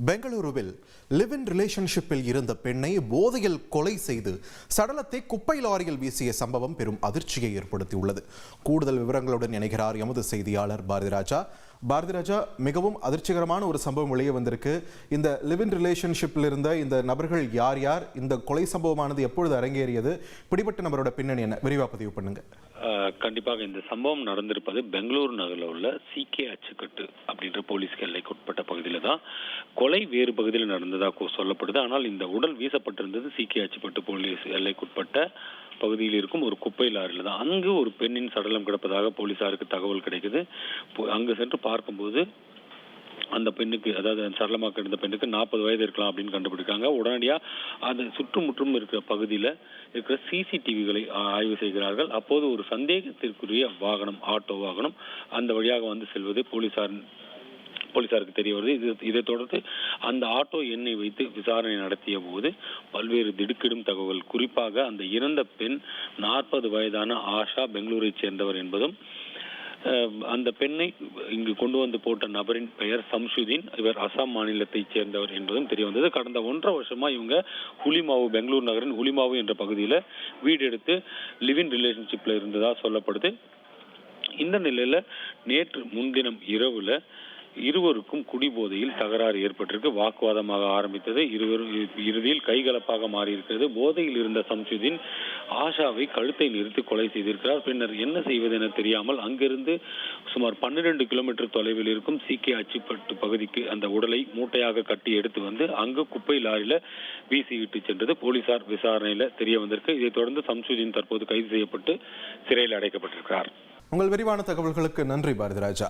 பெங்களூருவில் live in ரிலேஷன்ஷிப்பில் இருந்த பெண்ணை போதையில் கொலை செய்து சடலத்தை குப்பை லாரியில் வீசிய சம்பவம் பெரும் அதிர்ச்சியை ஏற்படுத்தியுள்ளது. கூடுதல் விவரங்களுடன் இணைகிறார் எமது செய்தியாளர் பாரதிராஜா. பாரதிராஜா, மிகவும் அதிர்ச்சிகரமான ஒரு சம்பவம் வெளியே வந்திருக்கு. இந்த லிவ் இன் ரிலேஷன்ஷிப்பில் இருந்த இந்த நபர்கள் யார் யார்? இந்த கொலை சம்பவமானது எப்பொழுது அரங்கேறியது? பிடிபட்ட நபரோட பின்னணி என்ன? விரிவாக பதிவு பண்ணுங்க. கண்டிப்பாக இந்த சம்பவம் நடந்திருப்பது பெங்களூரு நகரில் உள்ள சிகே அச்சுக்கட்டு அப்படின்ற போலீஸ் எல்லைக்கு உட்பட்ட பகுதியில் தான். கொலை வேறு பகுதியில் நடந்ததாக சொல்லப்படுது. ஆனால் இந்த உடல் வீசப்பட்டிருந்தது சிகே அச்சுப்பட்டு போலீஸ் எல்லைக்குட்பட்ட பகுதியில் இருக்கும் ஒரு குப்பை லாரியில் தான். அங்கு ஒரு பெண்ணின் சடலம் கிடப்பதாக போலீசாருக்கு தகவல் கிடைக்குது. அங்கு சென்று பார்க்கும்போது அந்த பெண்ணுக்கு, அதாவது சடலமாக கிடந்த பெண்ணுக்கு 40 வயது இருக்கலாம் அப்படின்னு கண்டுபிடிக்காங்க. உடனடியாக அது சுற்றுமுற்றும் இருக்கிற பகுதியில் இருக்கிற சிசிடிவிகளை ஆய்வு செய்கிறார்கள். அப்போது ஒரு சந்தேகத்திற்குரிய வாகனம், ஆட்டோ வாகனம் அந்த வழியாக வந்து செல்வது போலீசாருக்கு தெரிய வருது. இதை தொடர்ந்து அந்த ஆட்டோ எண்ணை வைத்து விசாரணை நடத்திய போது பல்வேறு திடுக்கிடும் தகவல், குறிப்பாக அந்த இறந்த பெண் 40 வயதான ஆஷா, பெங்களூரை சேர்ந்தவர் என்பதும், அந்த பெண்ணை இங்கு கொண்டு வந்து போட்ட நபரின் பெயர் சம்சுதீன், இவர் அசாம் மாநிலத்தை சேர்ந்தவர் என்பதும் தெரிய வந்தது. கடந்த 1.5 வருஷமா இவங்க ஹுலிமாவு, பெங்களூர் நகரின் ஹுலிமாவு என்ற பகுதியில் வீடு எடுத்து லிவ் இன் ரிலேஷன்ஷிப்ல இருந்ததா சொல்லப்படுது. இந்த நிலையில நேற்று முன்தினம் இரவுல இருவருக்கும் குடிபோதையில் தகராறு ஏற்பட்டிருக்கு. வாக்குவாதமாக ஆரம்பித்தது. இறுதியில் கைகலப்பாக மாறியிருக்கிறது. போதையில் இருந்த சம்சுதீன் ஆஷாவை கழுத்தை நிறுத்தி கொலை செய்திருக்கிறார். பின்னர் என்ன செய்வது என தெரியாமல் அங்கிருந்து சுமார் 12 கிலோமீட்டர் தொலைவில் இருக்கும் சிகே அச்சுப்பட்டு பகுதிக்கு அந்த உடலை மூட்டையாக கட்டி எடுத்து வந்து அங்கு குப்பை லாரியில வீசிவிட்டு சென்றது போலீசார் விசாரணையில தெரிய வந்திருக்கு. இதைத் தொடர்ந்து சம்சுதீன் தற்போது கைது செய்யப்பட்டு சிறையில் அடைக்கப்பட்டிருக்கிறார். உங்கள் விரிவான தகவல்களுக்கு நன்றி பாரதிராஜா.